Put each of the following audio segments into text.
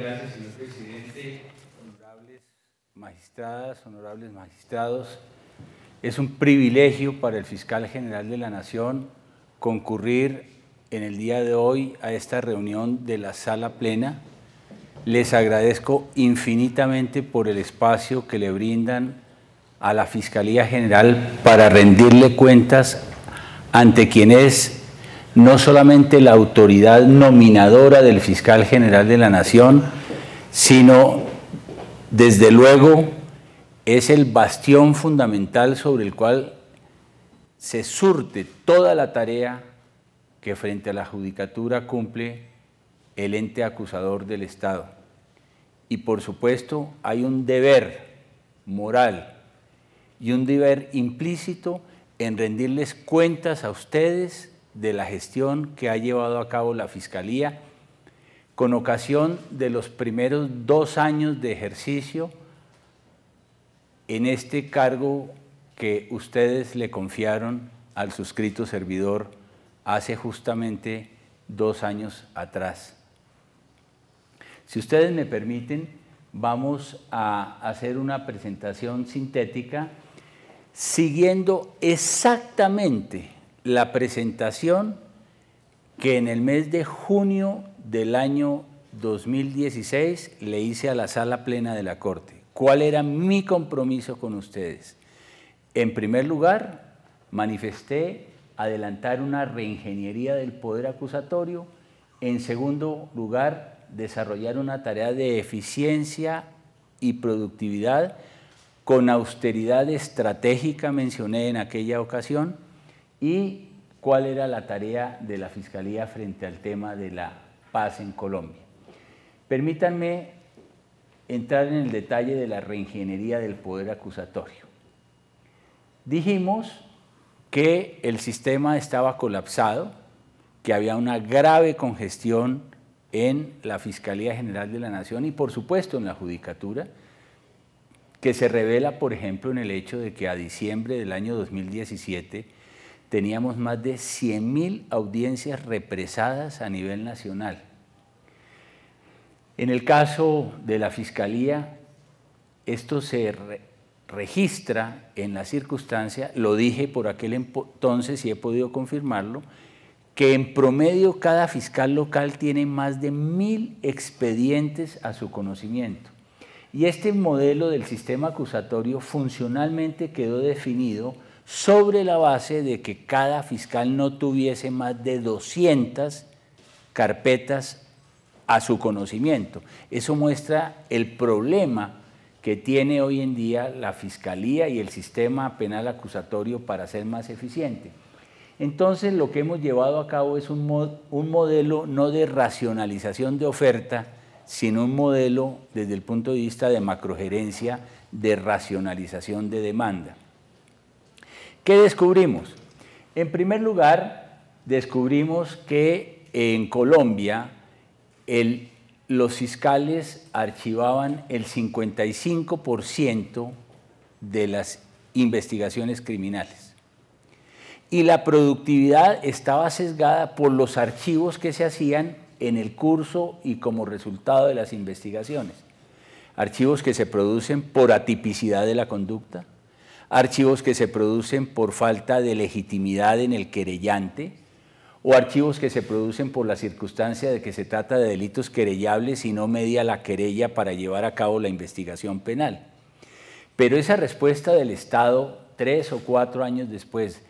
gracias, señor presidente. Honorables magistradas, honorables magistrados, es un privilegio para el fiscal general de la Nación concurrir en el día de hoy a esta reunión de la Sala Plena. Les agradezco infinitamente por el espacio que le brindan a la Fiscalía General para rendirle cuentas ante quien es no solamente la autoridad nominadora del fiscal general de la Nación, sino, desde luego, es el bastión fundamental sobre el cual se surte toda la tarea que frente a la judicatura cumple el ente acusador del Estado. Y por supuesto hay un deber moral y un deber implícito en rendirles cuentas a ustedes de la gestión que ha llevado a cabo la Fiscalía con ocasión de los primeros 2 años de ejercicio en este cargo que ustedes le confiaron al suscrito servidor hace justamente 2 años atrás. Si ustedes me permiten, vamos a hacer una presentación sintética siguiendo exactamente la presentación que en el mes de junio del año 2016 le hice a la Sala Plena de la Corte. ¿Cuál era mi compromiso con ustedes? En primer lugar, manifesté adelantar una reingeniería del poder acusatorio. En segundo lugar, desarrollar una tarea de eficiencia y productividad con austeridad estratégica, mencioné en aquella ocasión, y cuál era la tarea de la Fiscalía frente al tema de la paz en Colombia. Permítanme entrar en el detalle de la reingeniería del poder acusatorio. Dijimos que el sistema estaba colapsado, que había una grave congestión en la Fiscalía General de la Nación y por supuesto en la Judicatura, que se revela, por ejemplo, en el hecho de que a diciembre del año 2017 teníamos más de 100.000 audiencias represadas a nivel nacional. En el caso de la Fiscalía, esto se registra en la circunstancia, lo dije por aquel entonces y he podido confirmarlo, que en promedio cada fiscal local tiene más de 1.000 expedientes a su conocimiento. Y este modelo del sistema acusatorio funcionalmente quedó definido sobre la base de que cada fiscal no tuviese más de 200 carpetas a su conocimiento. Eso muestra el problema que tiene hoy en día la Fiscalía y el sistema penal acusatorio para ser más eficiente. Entonces, lo que hemos llevado a cabo es un modelo no de racionalización de oferta, sino un modelo desde el punto de vista de macrogerencia de racionalización de demanda. ¿Qué descubrimos? En primer lugar, descubrimos que en Colombia los fiscales archivaban el 55% de las investigaciones criminales. Y la productividad estaba sesgada por los archivos que se hacían en el curso y como resultado de las investigaciones. Archivos que se producen por atipicidad de la conducta, archivos que se producen por falta de legitimidad en el querellante, o archivos que se producen por la circunstancia de que se trata de delitos querellables y no media la querella para llevar a cabo la investigación penal. Pero esa respuesta del Estado, 3 o 4 años después,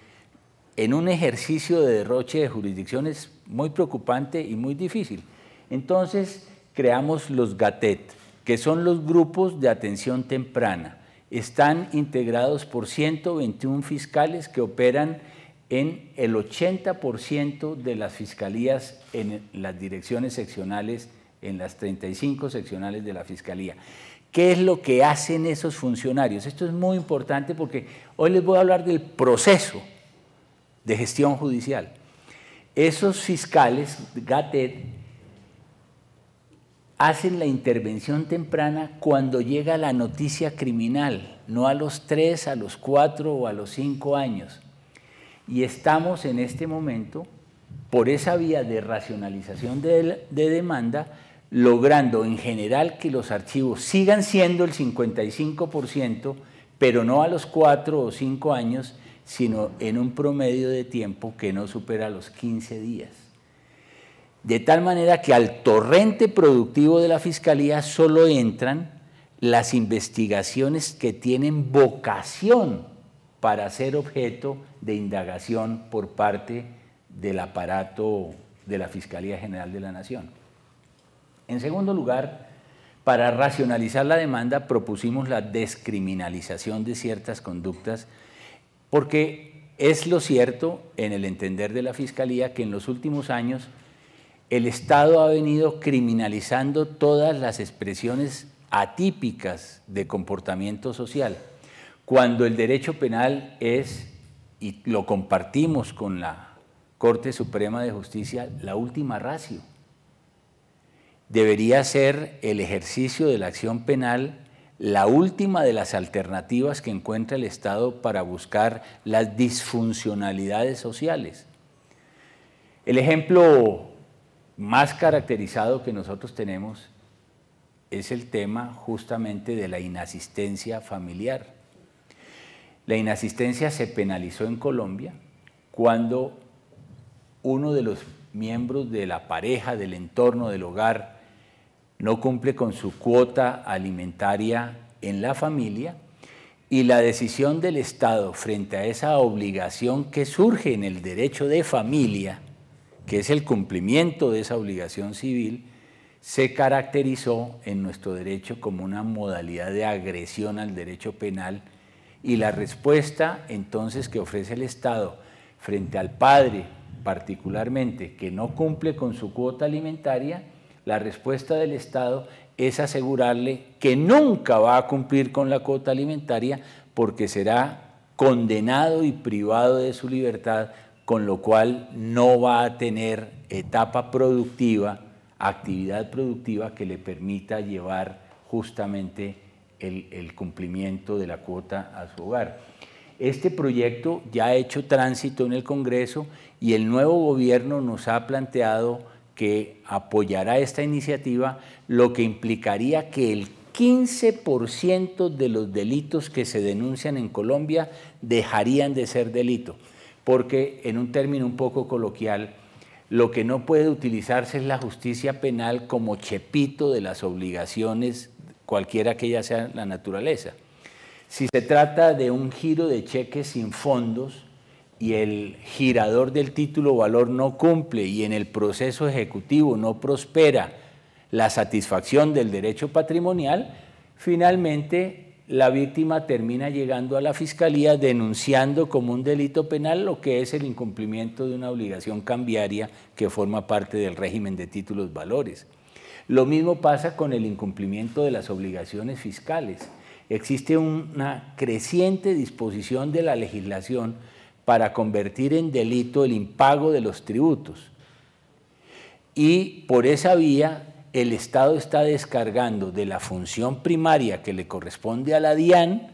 en un ejercicio de derroche de jurisdicción es muy preocupante y muy difícil. Entonces creamos los GATET, que son los grupos de atención temprana. Están integrados por 121 fiscales que operan en el 80% de las fiscalías en las direcciones seccionales, en las 35 seccionales de la Fiscalía. ¿Qué es lo que hacen esos funcionarios? Esto es muy importante porque hoy les voy a hablar del proceso de gestión judicial. Esos fiscales, GATET, hacen la intervención temprana cuando llega la noticia criminal, no a los 3, a los 4 o a los 5 años. Y estamos en este momento, por esa vía de racionalización de demanda, logrando en general que los archivos sigan siendo el 55%, pero no a los 4 o 5 años, sino en un promedio de tiempo que no supera los 15 días. De tal manera que al torrente productivo de la Fiscalía solo entran las investigaciones que tienen vocación para ser objeto de indagación por parte del aparato de la Fiscalía General de la Nación. En segundo lugar, para racionalizar la demanda propusimos la descriminalización de ciertas conductas, porque es lo cierto, en el entender de la Fiscalía, que en los últimos años el Estado ha venido criminalizando todas las expresiones atípicas de comportamiento social, cuando el derecho penal es, y lo compartimos con la Corte Suprema de Justicia, la última ratio. Debería ser el ejercicio de la acción penal la última de las alternativas que encuentra el Estado para buscar las disfuncionalidades sociales. El ejemplo más caracterizado que nosotros tenemos es el tema justamente de la inasistencia familiar. La inasistencia se penalizó en Colombia cuando uno de los miembros de la pareja, del entorno, del hogar, no cumple con su cuota alimentaria en la familia, y la decisión del Estado frente a esa obligación que surge en el derecho de familia, que es el cumplimiento de esa obligación civil, se caracterizó en nuestro derecho como una modalidad de agresión al derecho penal, y la respuesta entonces que ofrece el Estado frente al padre particularmente que no cumple con su cuota alimentaria, la respuesta del Estado es asegurarle que nunca va a cumplir con la cuota alimentaria porque será condenado y privado de su libertad, con lo cual no va a tener etapa productiva, actividad productiva que le permita llevar justamente el cumplimiento de la cuota a su hogar. Este proyecto ya ha hecho tránsito en el Congreso y el nuevo gobierno nos ha planteado que apoyará esta iniciativa, lo que implicaría que el 15% de los delitos que se denuncian en Colombia dejarían de ser delito, porque en un término un poco coloquial, lo que no puede utilizarse es la justicia penal como chepito de las obligaciones, cualquiera que ella sea la naturaleza. Si se trata de un giro de cheques sin fondos y el girador del título valor no cumple y en el proceso ejecutivo no prospera la satisfacción del derecho patrimonial, finalmente la víctima termina llegando a la Fiscalía denunciando como un delito penal lo que es el incumplimiento de una obligación cambiaria que forma parte del régimen de títulos valores. Lo mismo pasa con el incumplimiento de las obligaciones fiscales. Existe una creciente disposición de la legislación para convertir en delito el impago de los tributos. Y por esa vía el Estado está descargando de la función primaria que le corresponde a la DIAN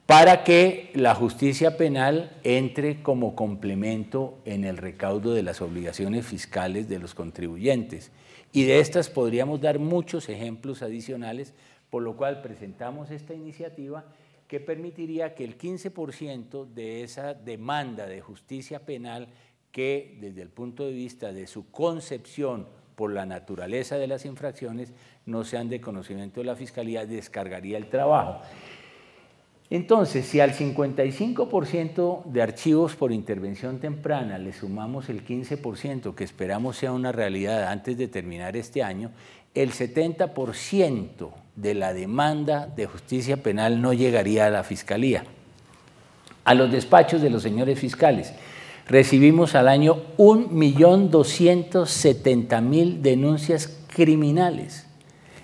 para que la justicia penal entre como complemento en el recaudo de las obligaciones fiscales de los contribuyentes. Y de estas podríamos dar muchos ejemplos adicionales, por lo cual presentamos esta iniciativa que permitiría que el 15% de esa demanda de justicia penal que desde el punto de vista de su concepción por la naturaleza de las infracciones no sean de conocimiento de la Fiscalía, descargaría el trabajo. Entonces, si al 55% de archivos por intervención temprana le sumamos el 15%, que esperamos sea una realidad antes de terminar este año, el 70% de la demanda de justicia penal no llegaría a la Fiscalía. A los despachos de los señores fiscales recibimos al año 1.270.000 denuncias criminales.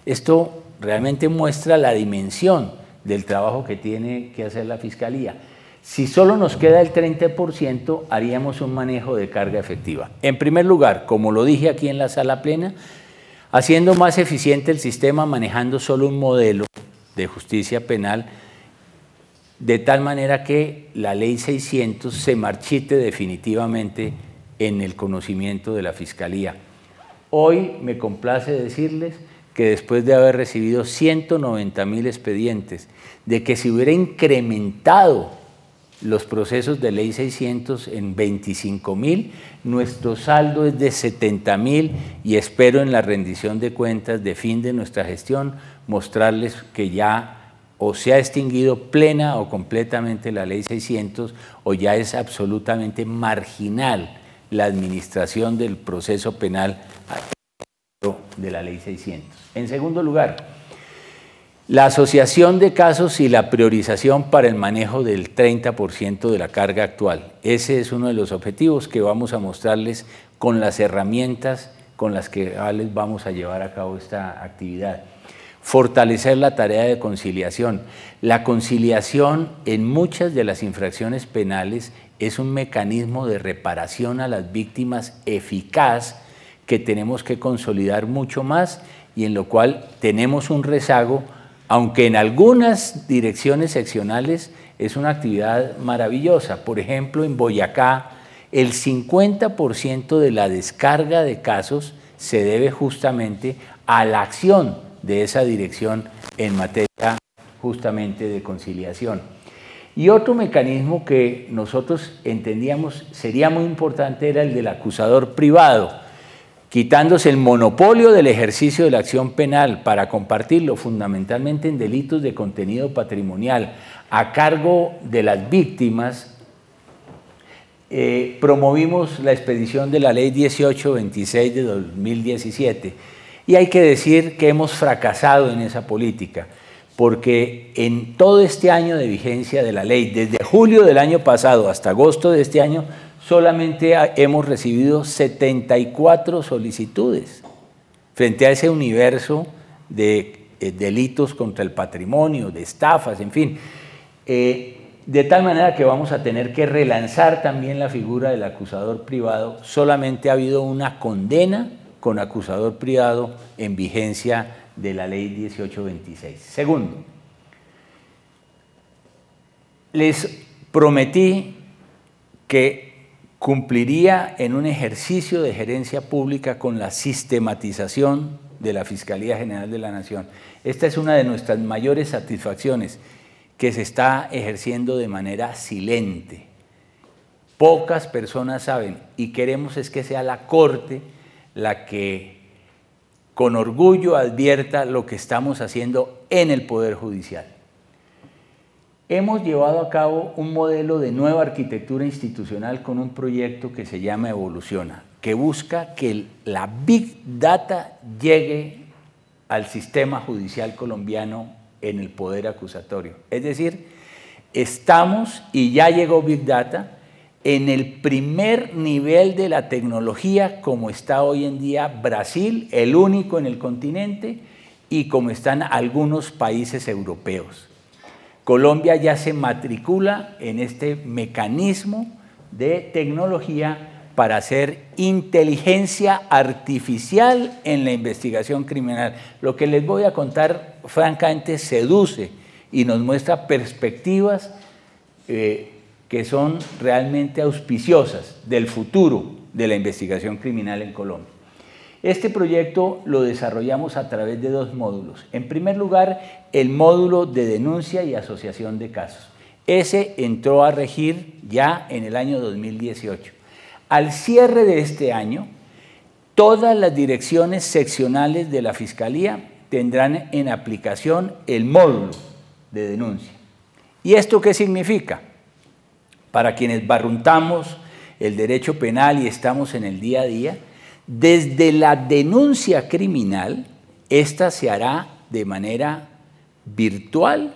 Esto realmente muestra la dimensión del trabajo que tiene que hacer la Fiscalía. Si solo nos queda el 30%, haríamos un manejo de carga efectiva. En primer lugar, como lo dije aquí en la sala plena, haciendo más eficiente el sistema manejando solo un modelo de justicia penal, de tal manera que la Ley 600 se marchite definitivamente en el conocimiento de la Fiscalía. Hoy me complace decirles que después de haber recibido 190.000 expedientes, de que se hubiera incrementado los procesos de ley 600 en 25.000, nuestro saldo es de 70.000 y espero en la rendición de cuentas de fin de nuestra gestión mostrarles que ya o se ha extinguido plena o completamente la ley 600 o ya es absolutamente marginal la administración del proceso penal de la ley 600. En segundo lugar, la asociación de casos y la priorización para el manejo del 30% de la carga actual. Ese es uno de los objetivos que vamos a mostrarles con las herramientas con las que les vamos a llevar a cabo esta actividad. Fortalecer la tarea de conciliación. La conciliación en muchas de las infracciones penales es un mecanismo de reparación a las víctimas eficaz que tenemos que consolidar mucho más y en lo cual tenemos un rezago, aunque en algunas direcciones seccionales es una actividad maravillosa. Por ejemplo, en Boyacá, el 50% de la descarga de casos se debe justamente a la acción de esa dirección en materia justamente de conciliación. Y otro mecanismo que nosotros entendíamos sería muy importante era el del acusador privado, quitándose el monopolio del ejercicio de la acción penal para compartirlo fundamentalmente en delitos de contenido patrimonial a cargo de las víctimas. Promovimos la expedición de la Ley 1826 de 2017 y hay que decir que hemos fracasado en esa política porque en todo este año de vigencia de la ley, desde julio del año pasado hasta agosto de este año, solamente hemos recibido 74 solicitudes frente a ese universo de delitos contra el patrimonio, de estafas, en fin. De tal manera que vamos a tener que relanzar también la figura del acusador privado. Solamente ha habido una condena con acusador privado en vigencia de la ley 1826. Segundo, les prometí que cumpliría en un ejercicio de gerencia pública con la sistematización de la Fiscalía General de la Nación. Esta es una de nuestras mayores satisfacciones, que se está ejerciendo de manera silente. Pocas personas saben y queremos es que sea la Corte la que con orgullo advierta lo que estamos haciendo en el Poder Judicial. Hemos llevado a cabo un modelo de nueva arquitectura institucional con un proyecto que se llama Evoluciona, que busca que la Big Data llegue al sistema judicial colombiano en el poder acusatorio. Es decir, estamos, y ya llegó Big Data, en el primer nivel de la tecnología como está hoy en día Brasil, el único en el continente, y como están algunos países europeos. Colombia ya se matricula en este mecanismo de tecnología para hacer inteligencia artificial en la investigación criminal. Lo que les voy a contar francamente seduce y nos muestra perspectivas que son realmente auspiciosas del futuro de la investigación criminal en Colombia. Este proyecto lo desarrollamos a través de dos módulos. En primer lugar, el módulo de denuncia y asociación de casos. Ese entró a regir ya en el año 2018. Al cierre de este año, todas las direcciones seccionales de la Fiscalía tendrán en aplicación el módulo de denuncia. ¿Y esto qué significa? Para quienes barruntamos el derecho penal y estamos en el día a día, desde la denuncia criminal, esta se hará de manera virtual,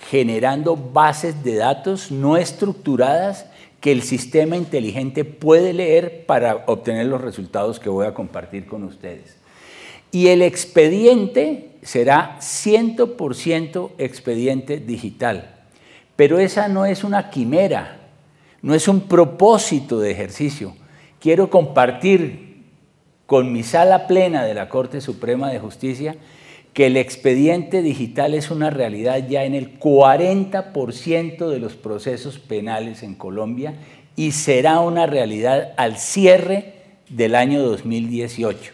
generando bases de datos no estructuradas que el sistema inteligente puede leer para obtener los resultados que voy a compartir con ustedes. Y el expediente será 100% expediente digital. Pero esa no es una quimera, no es un propósito de ejercicio. Quiero compartir con mi sala plena de la Corte Suprema de Justicia que el expediente digital es una realidad ya en el 40% de los procesos penales en Colombia y será una realidad al cierre del año 2018.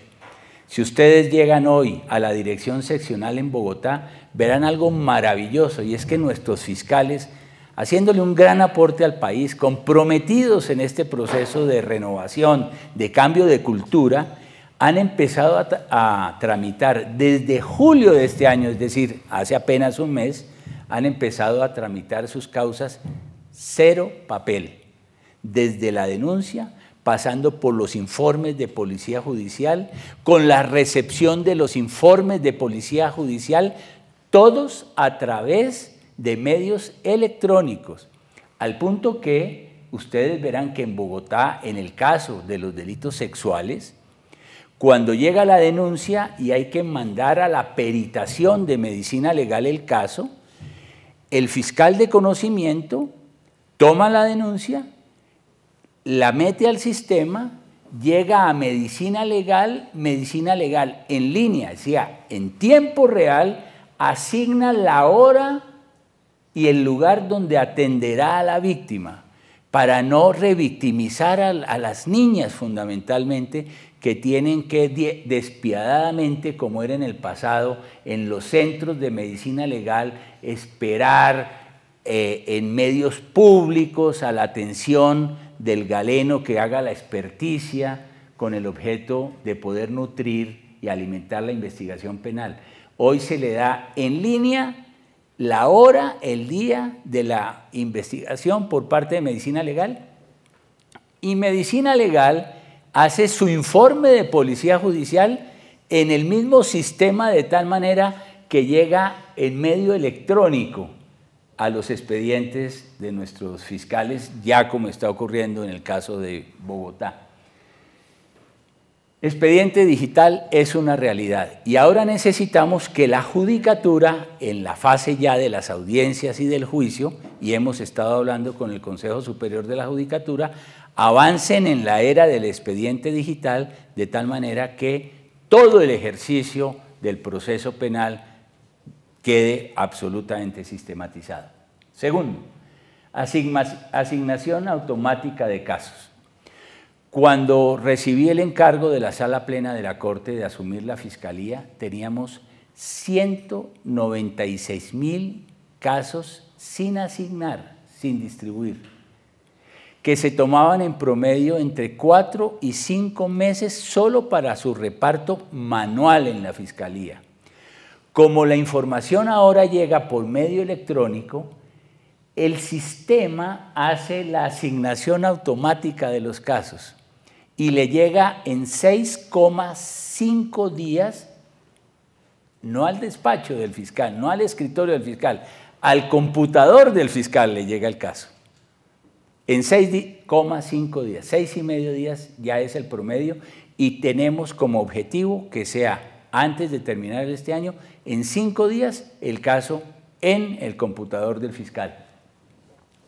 Si ustedes llegan hoy a la dirección seccional en Bogotá, verán algo maravilloso, y es que nuestros fiscales, haciéndole un gran aporte al país, comprometidos en este proceso de renovación, de cambio de cultura, han empezado a tramitar desde julio de este año, es decir, hace apenas un mes, han empezado a tramitar sus causas cero papel, desde la denuncia, pasando por los informes de policía judicial, con la recepción de los informes de policía judicial, todos a través de medios electrónicos, al punto que ustedes verán que en Bogotá, en el caso de los delitos sexuales, cuando llega la denuncia y hay que mandar a la peritación de medicina legal el caso, el fiscal de conocimiento toma la denuncia, la mete al sistema, llega a medicina legal en línea, o sea, en tiempo real, asigna la hora y el lugar donde atenderá a la víctima, para no revictimizar a las niñas fundamentalmente, que tienen que despiadadamente, como era en el pasado, en los centros de medicina legal, esperar en medios públicos a la atención del galeno que haga la experticia con el objeto de poder nutrir y alimentar la investigación penal. Hoy se le da en línea la hora, el día de la investigación por parte de medicina legal, y medicina legal hace su informe de policía judicial en el mismo sistema, de tal manera que llega en medio electrónico a los expedientes de nuestros fiscales, ya como está ocurriendo en el caso de Bogotá. Expediente digital es una realidad, y ahora necesitamos que la judicatura, en la fase ya de las audiencias y del juicio, y hemos estado hablando con el Consejo Superior de la Judicatura, avancen en la era del expediente digital, de tal manera que todo el ejercicio del proceso penal quede absolutamente sistematizado. Segundo, asignación automática de casos. Cuando recibí el encargo de la Sala Plena de la Corte de asumir la Fiscalía, teníamos 196.000 casos sin asignar, sin distribuir, que se tomaban en promedio entre 4 y 5 meses solo para su reparto manual en la Fiscalía. Como la información ahora llega por medio electrónico, el sistema hace la asignación automática de los casos y le llega en 6,5 días, no al despacho del fiscal, no al escritorio del fiscal, al computador del fiscal le llega el caso. En 6,5 días, 6,5 días ya es el promedio, y tenemos como objetivo que sea antes de terminar este año, en 5 días, el caso en el computador del fiscal.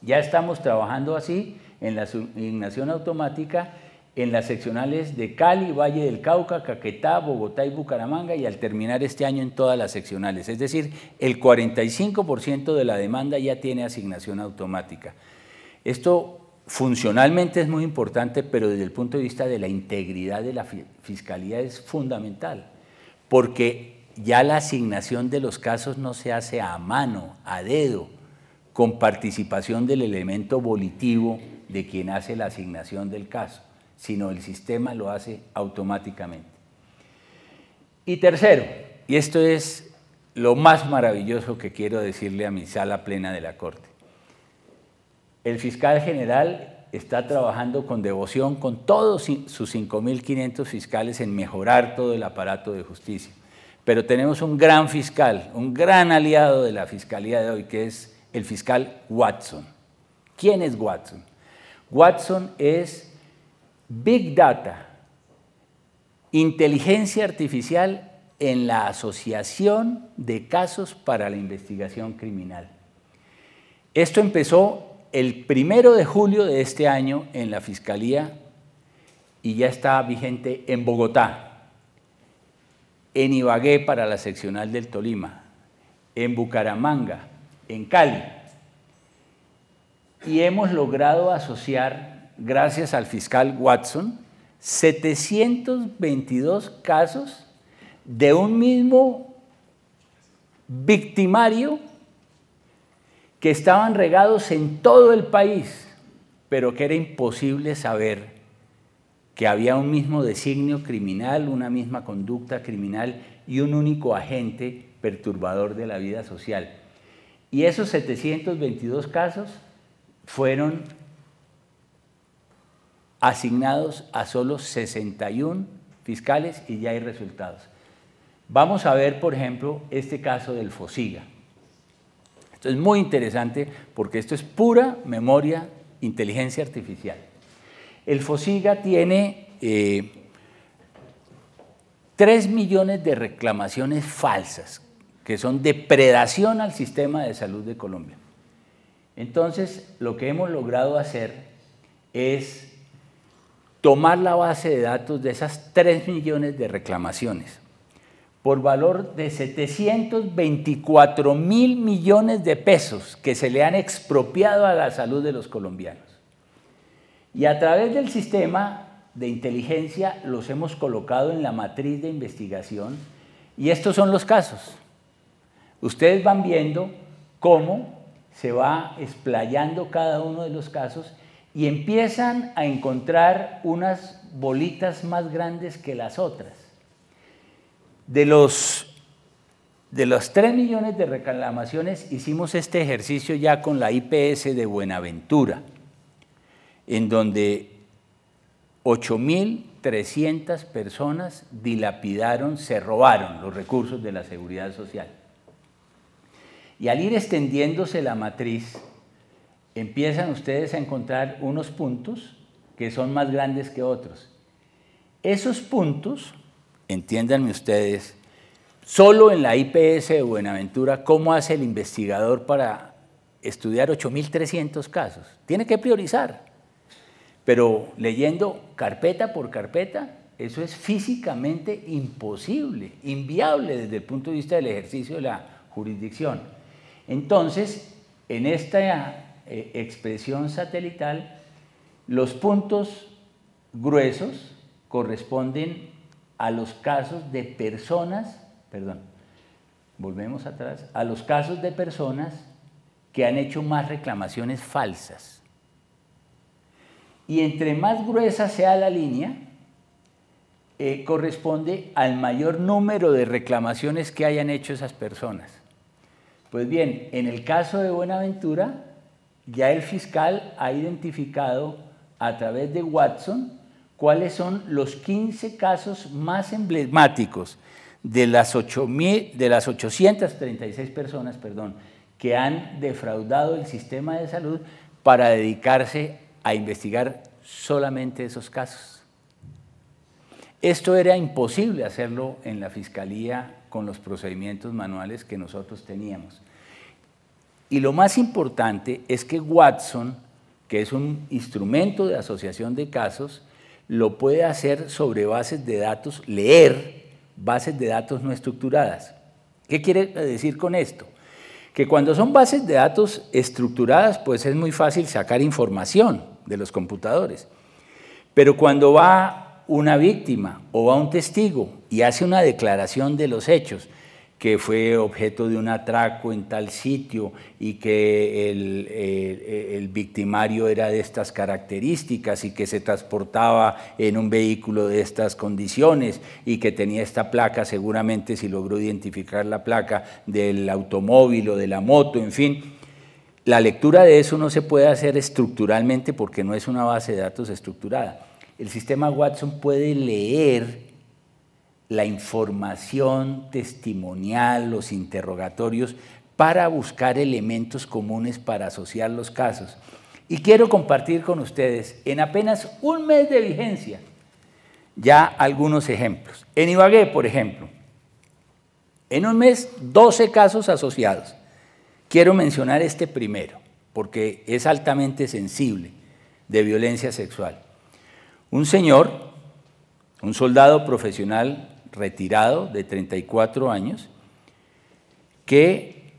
Ya estamos trabajando así en la asignación automática en las seccionales de Cali, Valle del Cauca, Caquetá, Bogotá y Bucaramanga, y al terminar este año en todas las seccionales. Es decir, el 45% de la demanda ya tiene asignación automática. Esto funcionalmente es muy importante, pero desde el punto de vista de la integridad de la Fiscalía es fundamental, porque ya la asignación de los casos no se hace a mano, a dedo, con participación del elemento volitivo de quien hace la asignación del caso, sino el sistema lo hace automáticamente. Y tercero, y esto es lo más maravilloso que quiero decirle a mi Sala Plena de la Corte, el fiscal general está trabajando con devoción con todos sus 5.500 fiscales en mejorar todo el aparato de justicia. Pero tenemos un gran fiscal, un gran aliado de la Fiscalía de hoy, que es el fiscal Watson. ¿Quién es Watson? Watson es Big Data, inteligencia artificial en la asociación de casos para la investigación criminal. Esto empezó el 1 de julio de este año en la Fiscalía y ya está vigente en Bogotá, en Ibagué para la seccional del Tolima, en Bucaramanga, en Cali. Y hemos logrado asociar, gracias al fiscal Watson, 722 casos de un mismo victimario que estaban regados en todo el país, pero que era imposible saber que había un mismo designio criminal, una misma conducta criminal y un único agente perturbador de la vida social. Y esos 722 casos fueron asignados a solo 61 fiscales y ya hay resultados. Vamos a ver, por ejemplo, este caso del Fosiga. Esto es muy interesante porque esto es pura memoria, inteligencia artificial. El Fosiga tiene 3 millones de reclamaciones falsas, que son depredación al sistema de salud de Colombia. Entonces, lo que hemos logrado hacer es tomar la base de datos de esas 3 millones de reclamaciones por valor de 724.000 millones de pesos que se le han expropiado a la salud de los colombianos. Y a través del sistema de inteligencia los hemos colocado en la matriz de investigación y estos son los casos. Ustedes van viendo cómo se va explayando cada uno de los casos y empiezan a encontrar unas bolitas más grandes que las otras. De los 3 millones de reclamaciones hicimos este ejercicio ya con la IPS de Buenaventura, en donde 8.300 personas dilapidaron, se robaron los recursos de la seguridad social. Y al ir extendiéndose la matriz, empiezan ustedes a encontrar unos puntos que son más grandes que otros. Esos puntos, entiéndanme ustedes, solo en la IPS de Buenaventura, ¿cómo hace el investigador para estudiar 8.300 casos? Tiene que priorizar. Pero leyendo carpeta por carpeta, eso es físicamente imposible, inviable desde el punto de vista del ejercicio de la jurisdicción. Entonces, en esta expresión satelital, los puntos gruesos corresponden a los casos de personas, volvemos atrás, a los casos de personas que han hecho más reclamaciones falsas. Y entre más gruesa sea la línea, corresponde al mayor número de reclamaciones que hayan hecho esas personas. Pues bien, en el caso de Buenaventura, ya el fiscal ha identificado a través de Watson cuáles son los 15 casos más emblemáticos de las 836 personas, que han defraudado el sistema de salud para dedicarse a investigar solamente esos casos. Esto era imposible hacerlo en la Fiscalía con los procedimientos manuales que nosotros teníamos. Y lo más importante es que Watson, que es un instrumento de asociación de casos, lo puede hacer sobre bases de datos, leer bases de datos no estructuradas. ¿Qué quiere decir con esto? Que cuando son bases de datos estructuradas, pues es muy fácil sacar información de los computadores. Pero cuando va una víctima o va un testigo y hace una declaración de los hechos, que fue objeto de un atraco en tal sitio y que el victimario era de estas características y que se transportaba en un vehículo de estas condiciones y que tenía esta placa, seguramente si logró identificar la placa del automóvil o de la moto, en fin. La lectura de eso no se puede hacer estructuralmente porque no es una base de datos estructurada. El sistema Watson puede leer la información testimonial, los interrogatorios, para buscar elementos comunes para asociar los casos. Y quiero compartir con ustedes, en apenas un mes de vigencia, ya algunos ejemplos. En Ibagué, por ejemplo, en un mes, 12 casos asociados. Quiero mencionar este primero, porque es altamente sensible, de violencia sexual. Un señor, un soldado profesional retirado de 34 años, que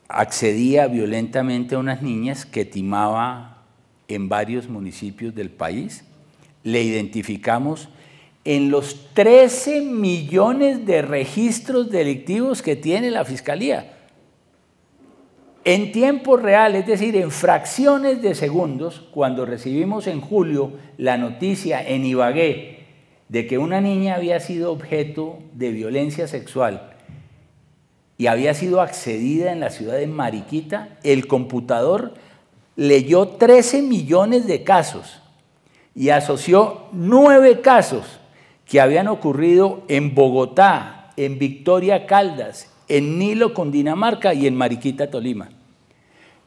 accedía violentamente a unas niñas que timaba en varios municipios del país. Le identificamos en los 13 millones de registros delictivos que tiene la Fiscalía. En tiempo real, es decir, en fracciones de segundos, cuando recibimos en julio la noticia en Ibagué de que una niña había sido objeto de violencia sexual y había sido accedida en la ciudad de Mariquita, el computador leyó 13 millones de casos y asoció 9 casos que habían ocurrido en Bogotá, en Victoria Caldas, en Nilo, Cundinamarca y en Mariquita, Tolima.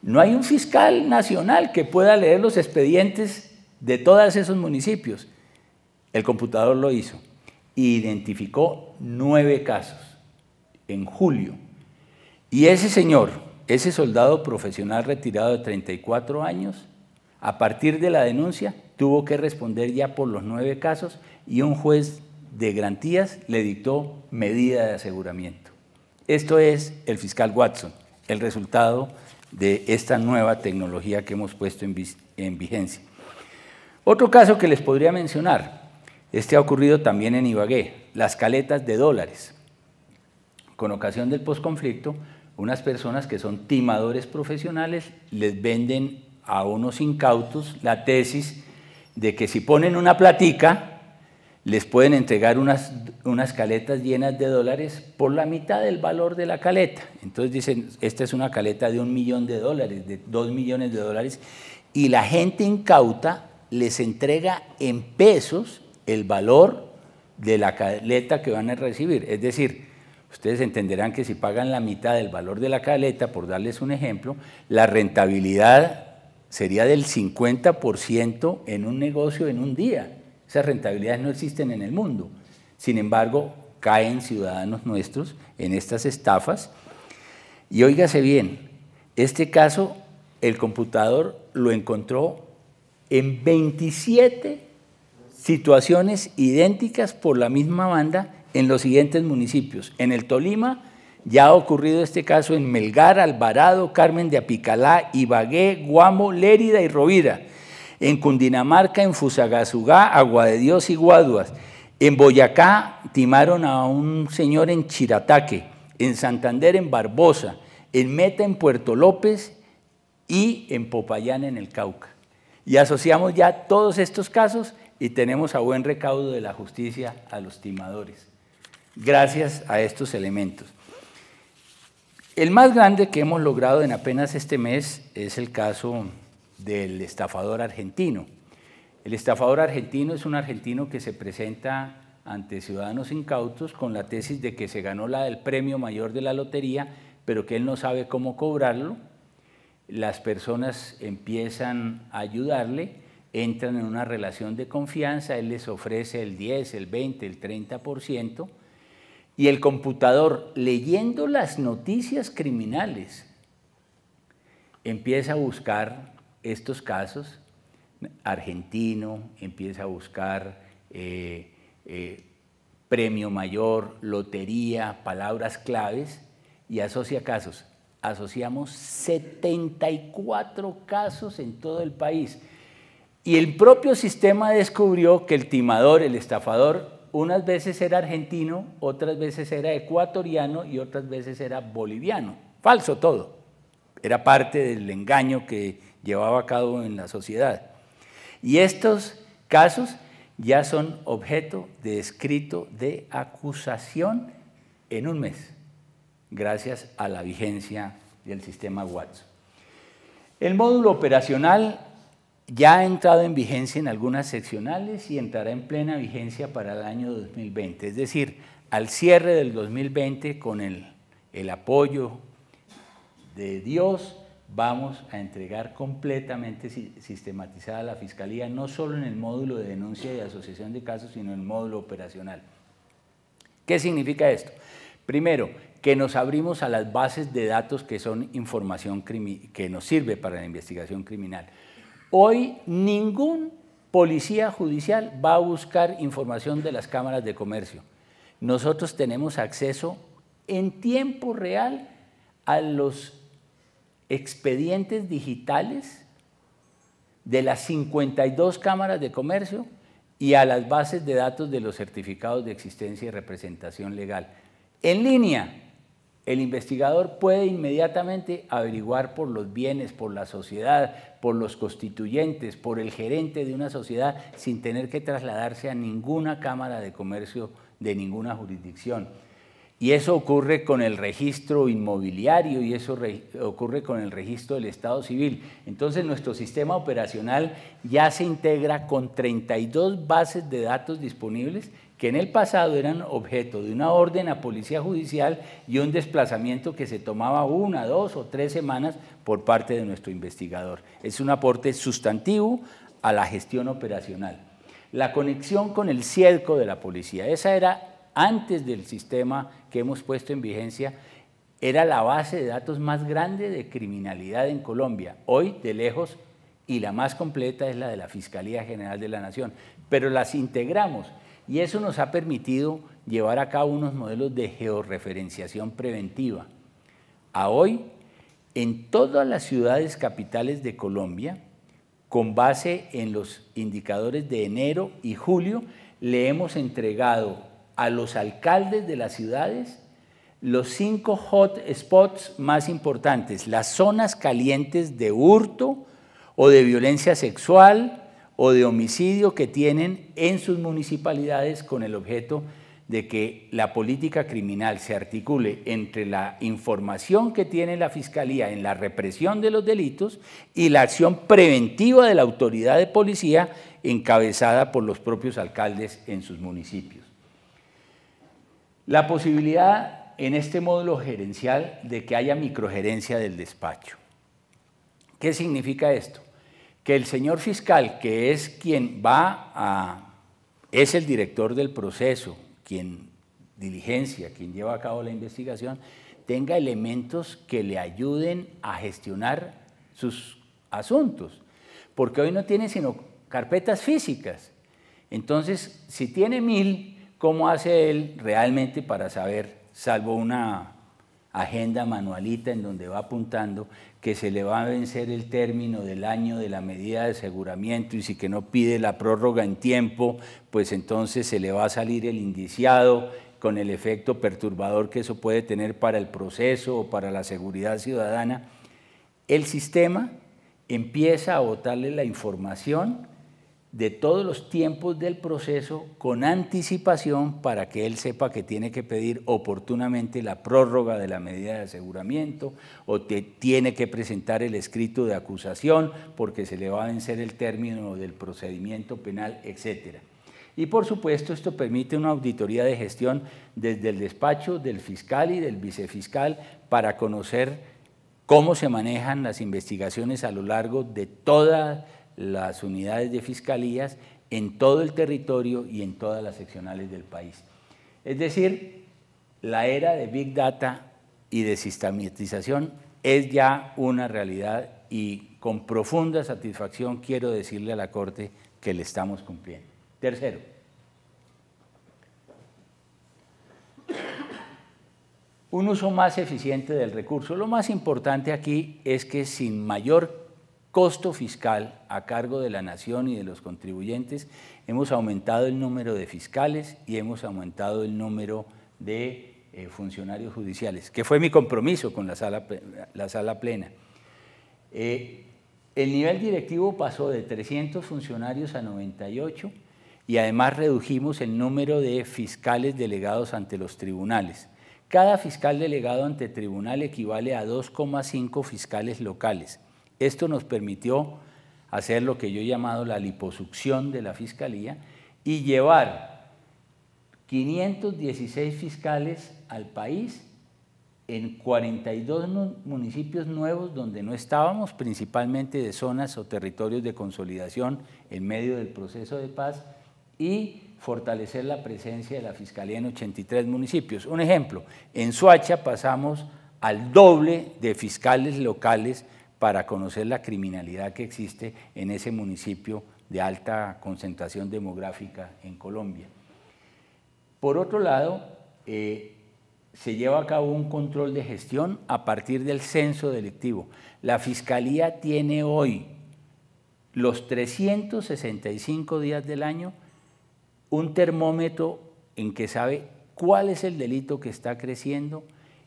No hay un fiscal nacional que pueda leer los expedientes de todos esos municipios. El computador lo hizo. Identificó 9 casos en julio. Y ese señor, ese soldado profesional retirado de 34 años, a partir de la denuncia, tuvo que responder ya por los 9 casos y un juez de garantías le dictó medida de aseguramiento. Esto es el fiscal Watson, el resultado de esta nueva tecnología que hemos puesto en vigencia. Otro caso que les podría mencionar, este ha ocurrido también en Ibagué, las caletas de dólares. Con ocasión del posconflicto, unas personas que son timadores profesionales les venden a unos incautos la tesis de que si ponen una platica, les pueden entregar unas caletas llenas de dólares por la mitad del valor de la caleta. Entonces dicen, esta es una caleta de $1 millón, de $2 millones, y la gente incauta les entrega en pesos el valor de la caleta que van a recibir. Es decir, ustedes entenderán que si pagan la mitad del valor de la caleta, por darles un ejemplo, la rentabilidad sería del 50% en un negocio en un día. Esas rentabilidades no existen en el mundo. Sin embargo, caen ciudadanos nuestros en estas estafas. Y óigase bien, este caso, el computador lo encontró en 27 situaciones idénticas por la misma banda en los siguientes municipios. En el Tolima ya ha ocurrido este caso en Melgar, Alvarado, Carmen de Apicalá, Ibagué, Guamo, Lérida y Rovira. En Cundinamarca, en Fusagasugá, Agua de Dios y Guaduas. En Boyacá timaron a un señor en Chirataque, en Santander, en Barbosa, en Meta, en Puerto López y en Popayán, en el Cauca. Y asociamos ya todos estos casos y tenemos a buen recaudo de la justicia a los timadores, gracias a estos elementos. El más grande que hemos logrado en apenas este mes es el caso del estafador argentino. El estafador argentino es un argentino que se presenta ante ciudadanos incautos con la tesis de que se ganó el premio mayor de la lotería, pero que él no sabe cómo cobrarlo. Las personas empiezan a ayudarle, entran en una relación de confianza, él les ofrece el 10, el 20, el 30%, y el computador, leyendo las noticias criminales, empieza a buscar estos casos, argentino, empieza a buscar premio mayor, lotería, palabras claves y asocia casos. Asociamos 74 casos en todo el país y el propio sistema descubrió que el timador, el estafador, unas veces era argentino, otras veces era ecuatoriano y otras veces era boliviano. Falso todo. Era parte del engaño que llevaba a cabo en la sociedad. Y estos casos ya son objeto de escrito de acusación en un mes, gracias a la vigencia del sistema Watson. El módulo operacional ya ha entrado en vigencia en algunas seccionales y entrará en plena vigencia para el año 2020, es decir, al cierre del 2020 con el apoyo de Dios, vamos a entregar completamente sistematizada la Fiscalía, no solo en el módulo de denuncia y asociación de casos, sino en el módulo operacional. ¿Qué significa esto? Primero, que nos abrimos a las bases de datos que son información que nos sirve para la investigación criminal. Hoy ningún policía judicial va a buscar información de las cámaras de comercio. Nosotros tenemos acceso en tiempo real a los expedientes digitales de las 52 cámaras de comercio y a las bases de datos de los certificados de existencia y representación legal. En línea, el investigador puede inmediatamente averiguar por los bienes, por la sociedad, por los constituyentes, por el gerente de una sociedad, sin tener que trasladarse a ninguna cámara de comercio de ninguna jurisdicción. Y eso ocurre con el registro inmobiliario y eso ocurre con el registro del Estado Civil. Entonces nuestro sistema operacional ya se integra con 32 bases de datos disponibles que en el pasado eran objeto de una orden a policía judicial y un desplazamiento que se tomaba 1, 2 o 3 semanas por parte de nuestro investigador. Es un aporte sustantivo a la gestión operacional. La conexión con el CIEDCO de la policía, esa era antes del sistema que hemos puesto en vigencia, era la base de datos más grande de criminalidad en Colombia. Hoy, de lejos, y la más completa es la de la Fiscalía General de la Nación, pero las integramos y eso nos ha permitido llevar a cabo unos modelos de georreferenciación preventiva. A hoy, en todas las ciudades capitales de Colombia, con base en los indicadores de enero y julio, le hemos entregado a los alcaldes de las ciudades los 5 hot spots más importantes, las zonas calientes de hurto o de violencia sexual o de homicidio que tienen en sus municipalidades, con el objeto de que la política criminal se articule entre la información que tiene la Fiscalía en la represión de los delitos y la acción preventiva de la autoridad de policía encabezada por los propios alcaldes en sus municipios. La posibilidad en este módulo gerencial de que haya microgerencia del despacho. ¿Qué significa esto? Que el señor fiscal, que es quien es el director del proceso, quien diligencia, quien lleva a cabo la investigación, tenga elementos que le ayuden a gestionar sus asuntos, porque hoy no tiene sino carpetas físicas. Entonces, si tiene 1000, ¿cómo hace él realmente para saber, salvo una agenda manualita en donde va apuntando que se le va a vencer el término del año de la medida de aseguramiento y si que no pide la prórroga en tiempo, pues entonces se le va a salir el indiciado con el efecto perturbador que eso puede tener para el proceso o para la seguridad ciudadana? El sistema empieza a botarle la información de todos los tiempos del proceso con anticipación para que él sepa que tiene que pedir oportunamente la prórroga de la medida de aseguramiento o tiene que presentar el escrito de acusación porque se le va a vencer el término del procedimiento penal, etc. Y por supuesto esto permite una auditoría de gestión desde el despacho del fiscal y del vicefiscal para conocer cómo se manejan las investigaciones a lo largo de todas las unidades de fiscalías en todo el territorio y en todas las seccionales del país. Es decir, la era de Big Data y de sistematización es ya una realidad y con profunda satisfacción quiero decirle a la Corte que le estamos cumpliendo. Tercero, un uso más eficiente del recurso. Lo más importante aquí es que sin mayor costo fiscal a cargo de la nación y de los contribuyentes, hemos aumentado el número de fiscales y hemos aumentado el número de funcionarios judiciales, que fue mi compromiso con la sala plena. El nivel directivo pasó de 300 funcionarios a 98 y además redujimos el número de fiscales delegados ante los tribunales. Cada fiscal delegado ante tribunal equivale a 2,5 fiscales locales. Esto nos permitió hacer lo que yo he llamado la liposucción de la Fiscalía y llevar 516 fiscales al país en 42 municipios nuevos donde no estábamos, principalmente de zonas o territorios de consolidación en medio del proceso de paz, y fortalecer la presencia de la Fiscalía en 83 municipios. Un ejemplo, en Soacha pasamos al doble de fiscales locales para conocer la criminalidad que existe en ese municipio de alta concentración demográfica en Colombia. Por otro lado, se lleva a cabo un control de gestión a partir del censo delictivo. La Fiscalía tiene hoy los 365 días del año un termómetro en que sabe cuál es el delito que está creciendo,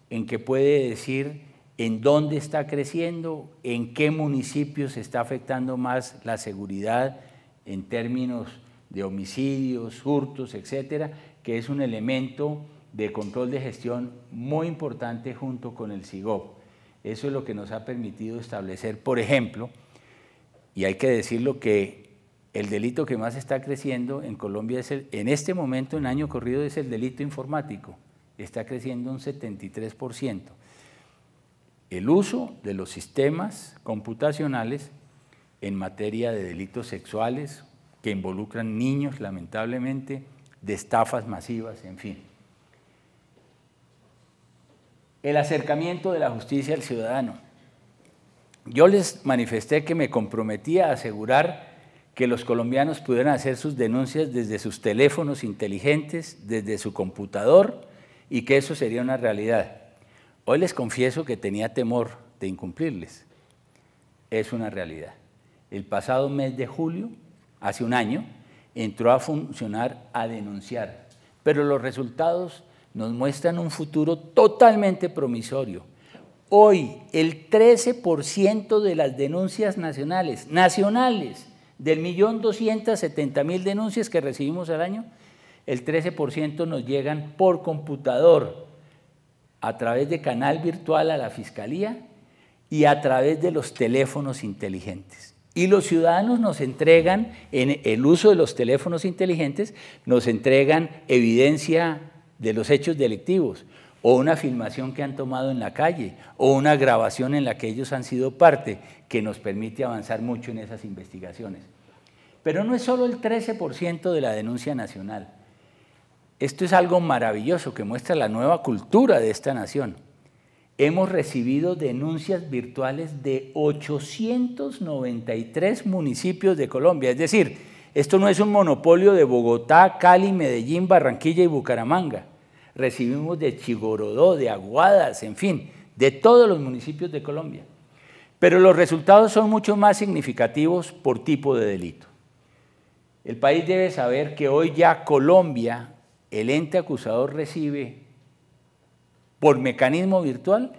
en que puede decir en dónde está creciendo, en qué municipios está afectando más la seguridad en términos de homicidios, hurtos, etcétera, que es un elemento de control de gestión muy importante junto con el SIGOP. Eso es lo que nos ha permitido establecer, por ejemplo, y hay que decirlo que el delito que más está creciendo en Colombia es en este momento, en año corrido, es el delito informático. Está creciendo un 73%. El uso de los sistemas computacionales en materia de delitos sexuales que involucran niños, lamentablemente, de estafas masivas, en fin. El acercamiento de la justicia al ciudadano. Yo les manifesté que me comprometía a asegurar que los colombianos pudieran hacer sus denuncias desde sus teléfonos inteligentes, desde su computador, y que eso sería una realidad. Hoy les confieso que tenía temor de incumplirles. Es una realidad. El pasado mes de julio, hace un año, entró a funcionar a denunciar, pero los resultados nos muestran un futuro totalmente promisorio. Hoy, el 13% de las denuncias nacionales, del 1.270.000 denuncias que recibimos al año, el 13% nos llegan por computador, a través de canal virtual a la Fiscalía y a través de los teléfonos inteligentes. Y los ciudadanos nos entregan, en el uso de los teléfonos inteligentes, nos entregan evidencia de los hechos delictivos, o una filmación que han tomado en la calle, o una grabación en la que ellos han sido parte, que nos permite avanzar mucho en esas investigaciones. Pero no es solo el 13% de la denuncia nacional. Esto es algo maravilloso que muestra la nueva cultura de esta nación. Hemos recibido denuncias virtuales de 893 municipios de Colombia. Es decir, esto no es un monopolio de Bogotá, Cali, Medellín, Barranquilla y Bucaramanga. Recibimos de Chigorodó, de Aguadas, en fin, de todos los municipios de Colombia. Pero los resultados son mucho más significativos por tipo de delito. El país debe saber que hoy ya Colombia, el ente acusador recibe por mecanismo virtual,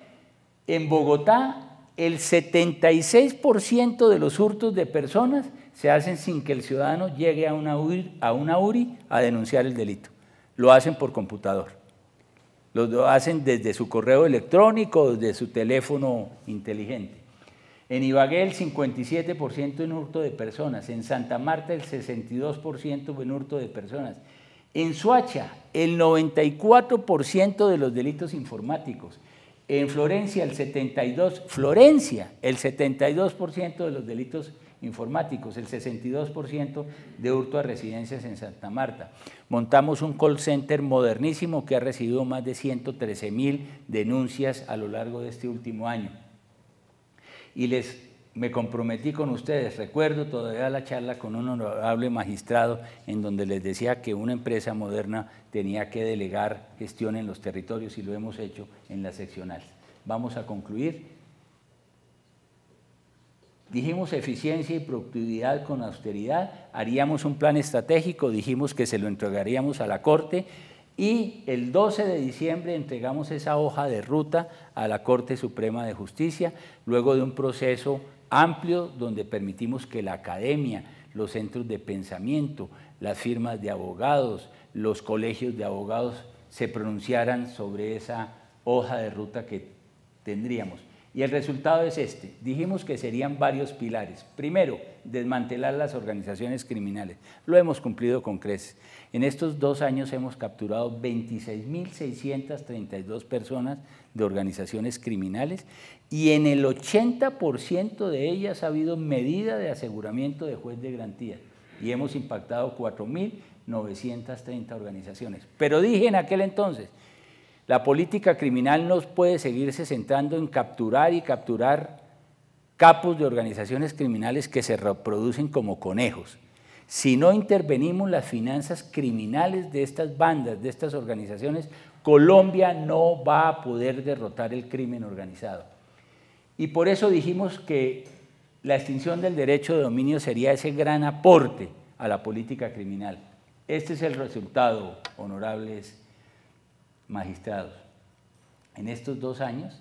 en Bogotá el 76% de los hurtos de personas se hacen sin que el ciudadano llegue a una URI a denunciar el delito. Lo hacen por computador, lo hacen desde su correo electrónico, desde su teléfono inteligente. En Ibagué el 57% en hurto de personas, en Santa Marta el 62% en hurto de personas. En Soacha, el 94% de los delitos informáticos. En Florencia, el 72% de los delitos informáticos, el 62% de hurto a residencias en Santa Marta. Montamos un call center modernísimo que ha recibido más de 113.000 denuncias a lo largo de este último año. Y me comprometí con ustedes, recuerdo todavía la charla con un honorable magistrado en donde les decía que una empresa moderna tenía que delegar gestión en los territorios y lo hemos hecho en la seccional. Vamos a concluir. Dijimos eficiencia y productividad con austeridad, haríamos un plan estratégico, dijimos que se lo entregaríamos a la Corte y el 12 de diciembre entregamos esa hoja de ruta a la Corte Suprema de Justicia, luego de un proceso amplio donde permitimos que la academia, los centros de pensamiento, las firmas de abogados, los colegios de abogados se pronunciaran sobre esa hoja de ruta que tendríamos. Y el resultado es este. Dijimos que serían varios pilares. Primero, desmantelar las organizaciones criminales. Lo hemos cumplido con creces. En estos 2 años hemos capturado 26.632 personas de organizaciones criminales y en el 80% de ellas ha habido medida de aseguramiento de juez de garantía y hemos impactado 4.930 organizaciones. Pero dije en aquel entonces, la política criminal no puede seguirse centrando en capturar y capturar capos de organizaciones criminales que se reproducen como conejos. Si no intervenimos las finanzas criminales de estas bandas, de estas organizaciones, Colombia no va a poder derrotar el crimen organizado. Y por eso dijimos que la extinción del derecho de dominio sería ese gran aporte a la política criminal. Este es el resultado, honorables magistrados. En estos 2 años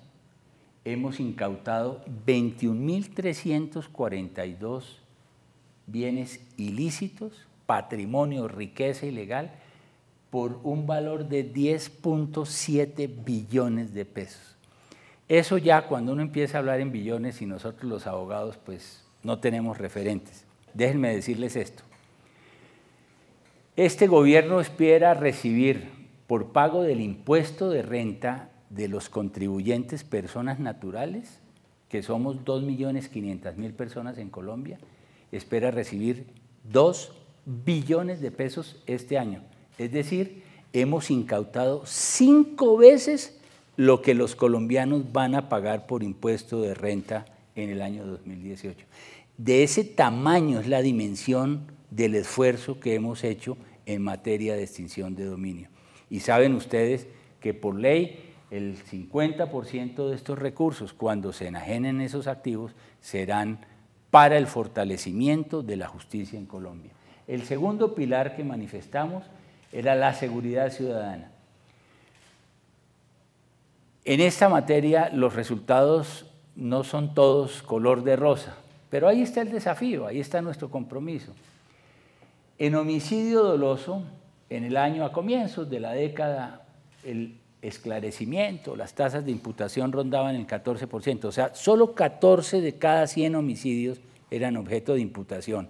hemos incautado 21.342 bienes ilícitos, patrimonio, riqueza ilegal, por un valor de 10.7 billones de pesos. Eso ya cuando uno empieza a hablar en billones y nosotros los abogados pues no tenemos referentes. Déjenme decirles esto. Este gobierno espera recibir por pago del impuesto de renta de los contribuyentes personas naturales, que somos 2.500.000 personas en Colombia, espera recibir 2 billones de pesos este año. Es decir, hemos incautado 5 veces lo que los colombianos van a pagar por impuesto de renta en el año 2018. De ese tamaño es la dimensión del esfuerzo que hemos hecho en materia de extinción de dominio. Y saben ustedes que por ley el 50% de estos recursos, cuando se enajenen esos activos, serán para el fortalecimiento de la justicia en Colombia. El segundo pilar que manifestamos era la seguridad ciudadana. En esta materia los resultados no son todos color de rosa, pero ahí está el desafío, ahí está nuestro compromiso. En homicidio doloso, en el año a comienzos de la década, el esclarecimiento, las tasas de imputación rondaban el 14%, o sea, solo 14 de cada 100 homicidios eran objeto de imputación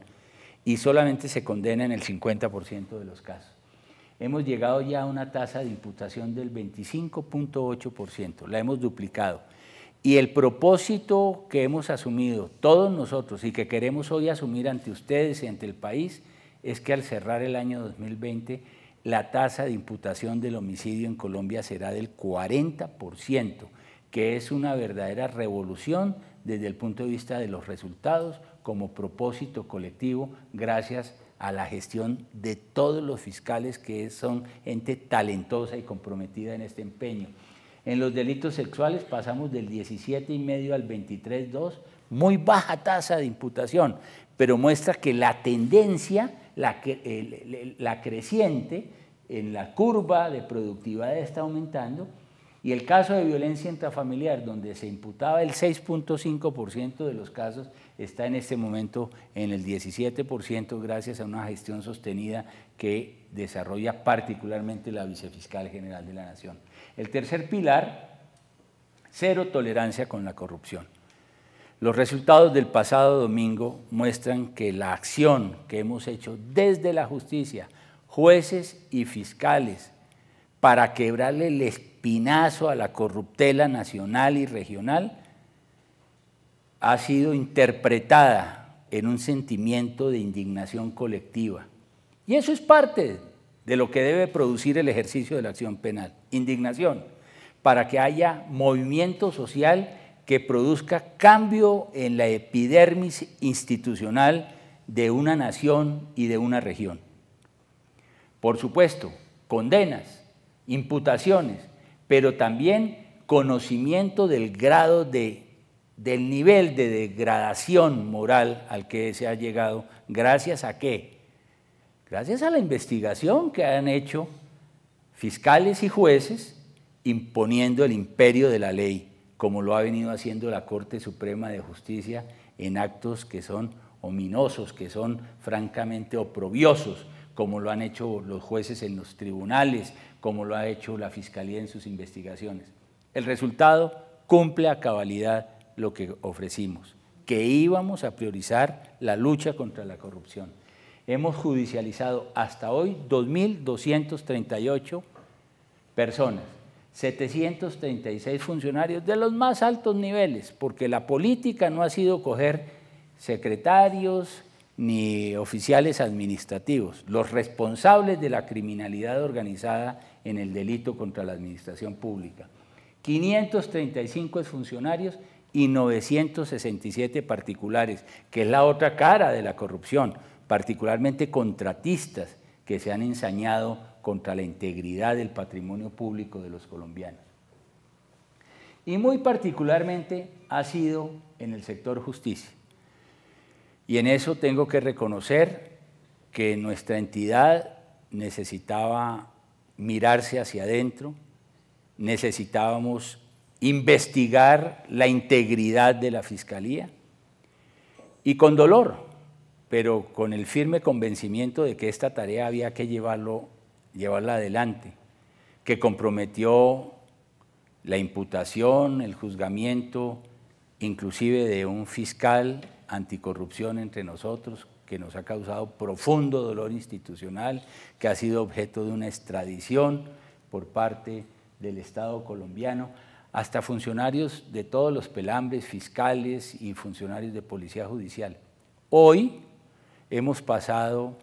y solamente se condena en el 50% de los casos. Hemos llegado ya a una tasa de imputación del 25.8%, la hemos duplicado. Y el propósito que hemos asumido todos nosotros y que queremos hoy asumir ante ustedes y ante el país es que al cerrar el año 2020 la tasa de imputación del homicidio en Colombia será del 40%, que es una verdadera revolución desde el punto de vista de los resultados como propósito colectivo, gracias a la gestión de todos los fiscales que son gente talentosa y comprometida en este empeño. En los delitos sexuales pasamos del 17,5 al 23,2, muy baja tasa de imputación, pero muestra que la tendencia, la creciente en la curva de productividad está aumentando, y el caso de violencia intrafamiliar, donde se imputaba el 6.5% de los casos, está en este momento en el 17% gracias a una gestión sostenida que desarrolla particularmente la Vicefiscal General de la Nación. El tercer pilar, cero tolerancia con la corrupción. Los resultados del pasado domingo muestran que la acción que hemos hecho desde la justicia, jueces y fiscales, para quebrarle el espinazo a la corruptela nacional y regional, ha sido interpretada en un sentimiento de indignación colectiva. Y eso es parte de lo que debe producir el ejercicio de la acción penal, indignación, para que haya movimiento social que produzca cambio en la epidermis institucional de una nación y de una región. Por supuesto, condenas, imputaciones, pero también conocimiento del grado del nivel de degradación moral al que se ha llegado, ¿gracias a qué? Gracias a la investigación que han hecho fiscales y jueces imponiendo el imperio de la ley, como lo ha venido haciendo la Corte Suprema de Justicia en actos que son ominosos, que son francamente oprobiosos, como lo han hecho los jueces en los tribunales, como lo ha hecho la Fiscalía en sus investigaciones. El resultado cumple a cabalidad lo que ofrecimos, que íbamos a priorizar la lucha contra la corrupción. Hemos judicializado hasta hoy 2.238 personas, 736 funcionarios de los más altos niveles, porque la política no ha sido coger secretarios ni oficiales administrativos, los responsables de la criminalidad organizada en el delito contra la administración pública. 535 funcionarios y 967 particulares, que es la otra cara de la corrupción, particularmente contratistas que se han ensañado contra la integridad del patrimonio público de los colombianos. Y muy particularmente ha sido en el sector justicia. Y en eso tengo que reconocer que nuestra entidad necesitaba mirarse hacia adentro, necesitábamos investigar la integridad de la Fiscalía y con dolor, pero con el firme convencimiento de que esta tarea había que llevarla adelante, que comprometió la imputación, el juzgamiento, inclusive de un fiscal anticorrupción entre nosotros, que nos ha causado profundo dolor institucional, que ha sido objeto de una extradición por parte del Estado colombiano, hasta funcionarios de todos los pelambres, fiscales y funcionarios de policía judicial. Hoy hemos pasado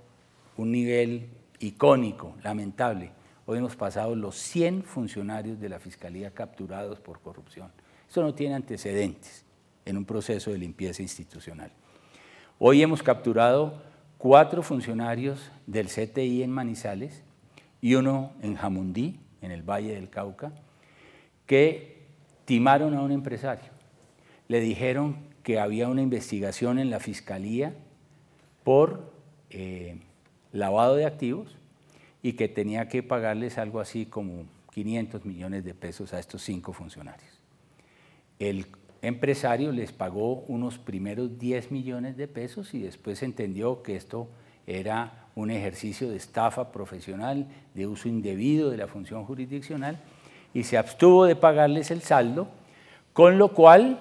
un nivel icónico, lamentable. Hoy hemos pasado los 100 funcionarios de la Fiscalía capturados por corrupción. Eso no tiene antecedentes en un proceso de limpieza institucional. Hoy hemos capturado 4 funcionarios del CTI en Manizales y uno en Jamundí, en el Valle del Cauca, que timaron a un empresario. Le dijeron que había una investigación en la Fiscalía por lavado de activos y que tenía que pagarles algo así como 500 millones de pesos a estos 5 funcionarios. El empresario les pagó unos primeros 10 millones de pesos y después entendió que esto era un ejercicio de estafa profesional, de uso indebido de la función jurisdiccional, y se abstuvo de pagarles el saldo, con lo cual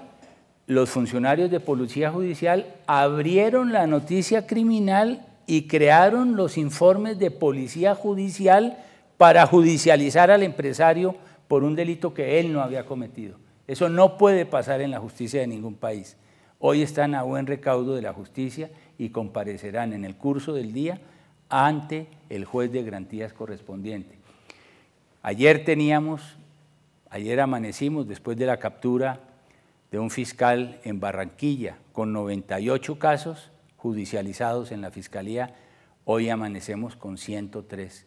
los funcionarios de Policía Judicial abrieron la noticia criminal y crearon los informes de Policía Judicial para judicializar al empresario por un delito que él no había cometido. Eso no puede pasar en la justicia de ningún país. Hoy están a buen recaudo de la justicia y comparecerán en el curso del día ante el juez de garantías correspondiente. Ayer amanecimos después de la captura de un fiscal en Barranquilla con 98 casos judicializados en la Fiscalía, hoy amanecemos con 103.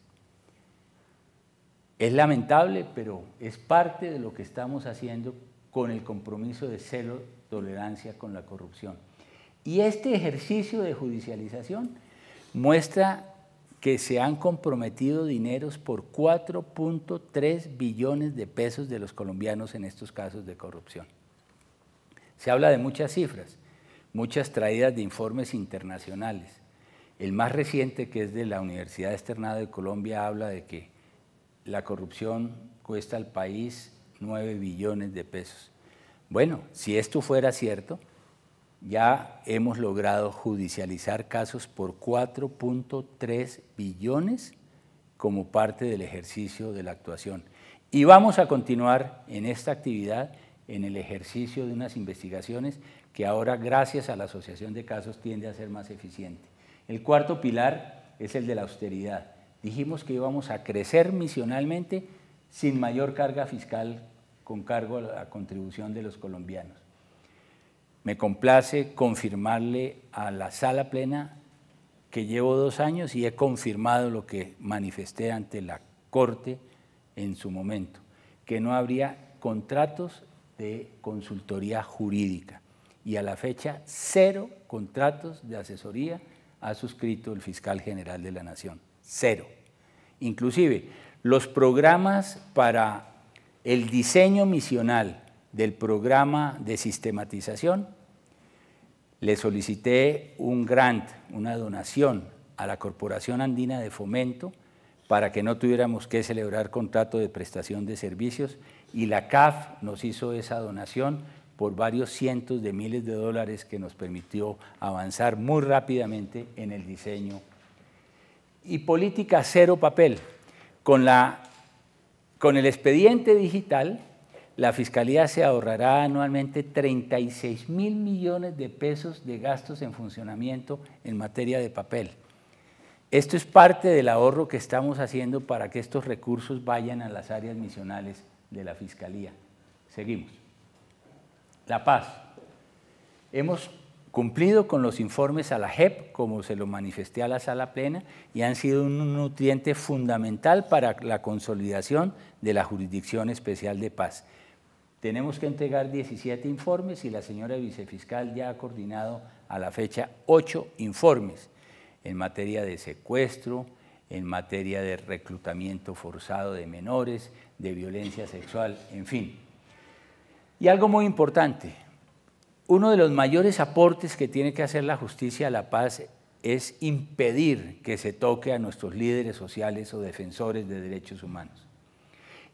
Es lamentable, pero es parte de lo que estamos haciendo con el compromiso de cero tolerancia con la corrupción. Y este ejercicio de judicialización muestra que se han comprometido dineros por 4.3 billones de pesos de los colombianos en estos casos de corrupción. Se habla de muchas cifras, muchas traídas de informes internacionales. El más reciente, que es de la Universidad Externado de Colombia, habla de que la corrupción cuesta al país 9 billones de pesos. Bueno, si esto fuera cierto, ya hemos logrado judicializar casos por 4.3 billones como parte del ejercicio de la actuación. Y vamos a continuar en esta actividad, en el ejercicio de unas investigaciones que ahora, gracias a la asociación de casos, tiende a ser más eficiente. El cuarto pilar es el de la austeridad. Dijimos que íbamos a crecer misionalmente sin mayor carga fiscal con cargo a la contribución de los colombianos. Me complace confirmarle a la Sala Plena que llevo 2 años y he confirmado lo que manifesté ante la Corte en su momento, que no habría contratos de consultoría jurídica y a la fecha 0 contratos de asesoría ha suscrito el fiscal general de la Nación, 0. Inclusive los programas para el diseño misional del programa de sistematización, le solicité un grant, una donación a la Corporación Andina de Fomento para que no tuviéramos que celebrar contrato de prestación de servicios y la CAF nos hizo esa donación por varios cientos de miles de dólares que nos permitió avanzar muy rápidamente en el diseño. Y política cero papel. Con el expediente digital, la Fiscalía se ahorrará anualmente 36.000 millones de pesos de gastos en funcionamiento en materia de papel. Esto es parte del ahorro que estamos haciendo para que estos recursos vayan a las áreas misionales de la Fiscalía. Seguimos. La paz. Hemos cumplido con los informes a la JEP, como se lo manifesté a la Sala Plena, y han sido un nutriente fundamental para la consolidación de la Jurisdicción Especial de Paz. Tenemos que entregar 17 informes y la señora vicefiscal ya ha coordinado a la fecha 8 informes en materia de secuestro, en materia de reclutamiento forzado de menores, de violencia sexual, en fin. Y algo muy importante, uno de los mayores aportes que tiene que hacer la justicia a la paz es impedir que se toque a nuestros líderes sociales o defensores de derechos humanos.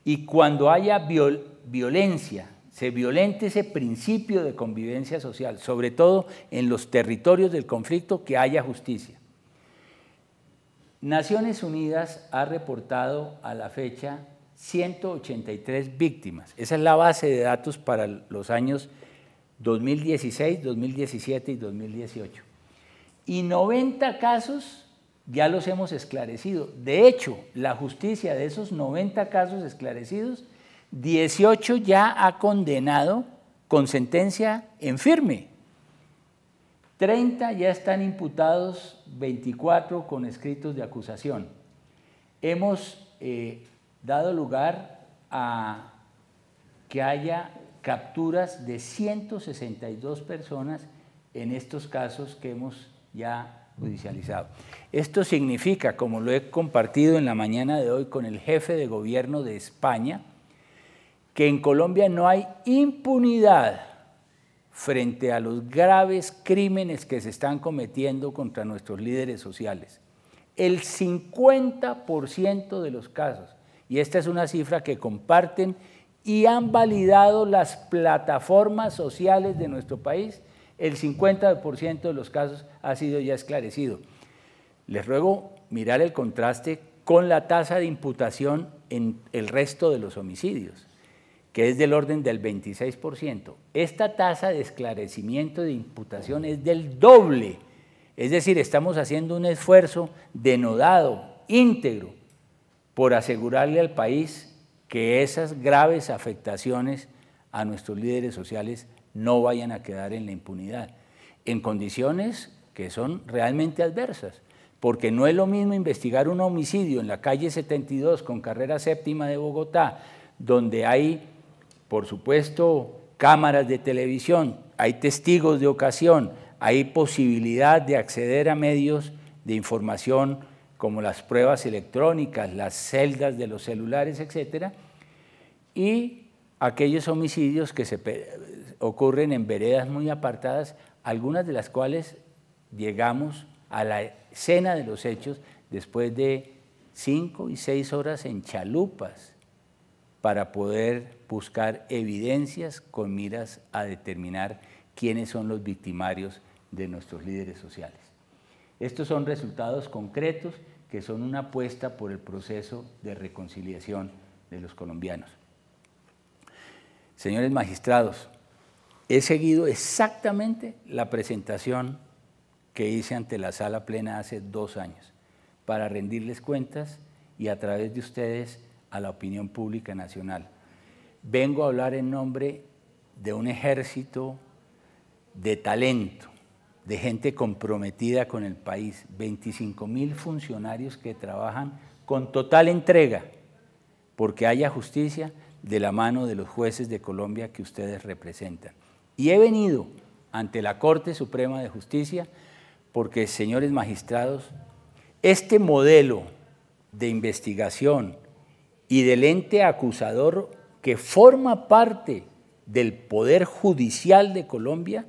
Y cuando haya violencia, se violente ese principio de convivencia social, sobre todo en los territorios del conflicto, que haya justicia. Naciones Unidas ha reportado a la fecha 183 víctimas. Esa es la base de datos para los años 2016, 2017 y 2018. Y 90 casos ya los hemos esclarecido. De hecho, la justicia de esos 90 casos esclarecidos, 18 ya ha condenado con sentencia en firme. 30 ya están imputados, 24 con escritos de acusación. Hemos dado lugar a que haya capturas de 162 personas en estos casos que hemos ya judicializado. Esto significa, como lo he compartido en la mañana de hoy con el jefe de gobierno de España, que en Colombia no hay impunidad frente a los graves crímenes que se están cometiendo contra nuestros líderes sociales. El 50% de los casos, y esta es una cifra que comparten y han validado las plataformas sociales de nuestro país, el 50% de los casos ha sido ya esclarecido. Les ruego mirar el contraste con la tasa de imputación en el resto de los homicidios, que es del orden del 26%. Esta tasa de esclarecimiento de imputación es del doble, es decir, estamos haciendo un esfuerzo denodado, íntegro, por asegurarle al país que esas graves afectaciones a nuestros líderes sociales no vayan a quedar en la impunidad, en condiciones que son realmente adversas, porque no es lo mismo investigar un homicidio en la calle 72 con carrera séptima de Bogotá, donde hay, por supuesto, cámaras de televisión, hay testigos de ocasión, hay posibilidad de acceder a medios de información como las pruebas electrónicas, las celdas de los celulares, etcétera, y aquellos homicidios que ocurren en veredas muy apartadas, algunas de las cuales llegamos a la escena de los hechos después de 5 y 6 horas en chalupas para poder buscar evidencias con miras a determinar quiénes son los victimarios de nuestros líderes sociales. Estos son resultados concretos que son una apuesta por el proceso de reconciliación de los colombianos. Señores magistrados, he seguido exactamente la presentación que hice ante la Sala Plena hace 2 años para rendirles cuentas y a través de ustedes a la opinión pública nacional. Vengo a hablar en nombre de un ejército de talento, de gente comprometida con el país, 25.000 funcionarios que trabajan con total entrega porque haya justicia de la mano de los jueces de Colombia que ustedes representan. Y he venido ante la Corte Suprema de Justicia porque, señores magistrados, este modelo de investigación y del ente acusador que forma parte del Poder Judicial de Colombia,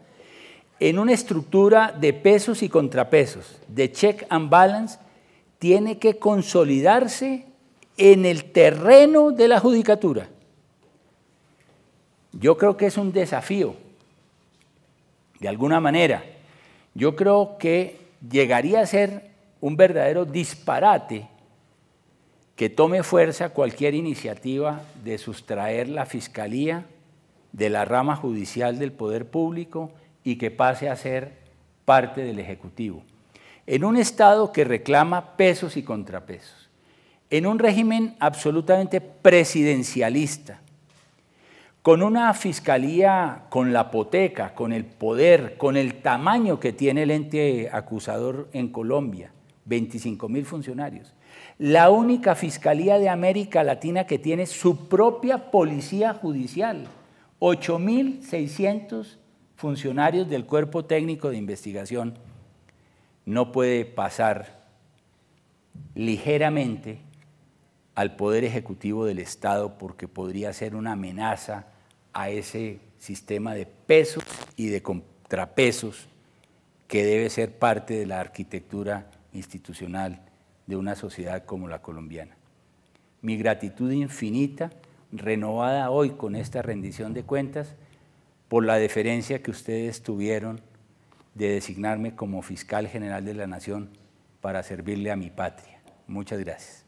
en una estructura de pesos y contrapesos, de check and balance, tiene que consolidarse en el terreno de la judicatura. Yo creo que es un desafío, de alguna manera. Yo creo que llegaría a ser un verdadero disparate que tome fuerza cualquier iniciativa de sustraer la Fiscalía de la rama judicial del Poder Público y que pase a ser parte del Ejecutivo. En un Estado que reclama pesos y contrapesos, en un régimen absolutamente presidencialista, con una fiscalía con la poteca, con el poder, con el tamaño que tiene el ente acusador en Colombia, 25.000 funcionarios, la única fiscalía de América Latina que tiene su propia policía judicial, 8.600 funcionarios del Cuerpo Técnico de Investigación, no puede pasar ligeramente al Poder Ejecutivo del Estado porque podría ser una amenaza a ese sistema de pesos y de contrapesos que debe ser parte de la arquitectura institucional de una sociedad como la colombiana. Mi gratitud infinita, renovada hoy con esta rendición de cuentas, por la deferencia que ustedes tuvieron de designarme como fiscal general de la Nación para servirle a mi patria. Muchas gracias.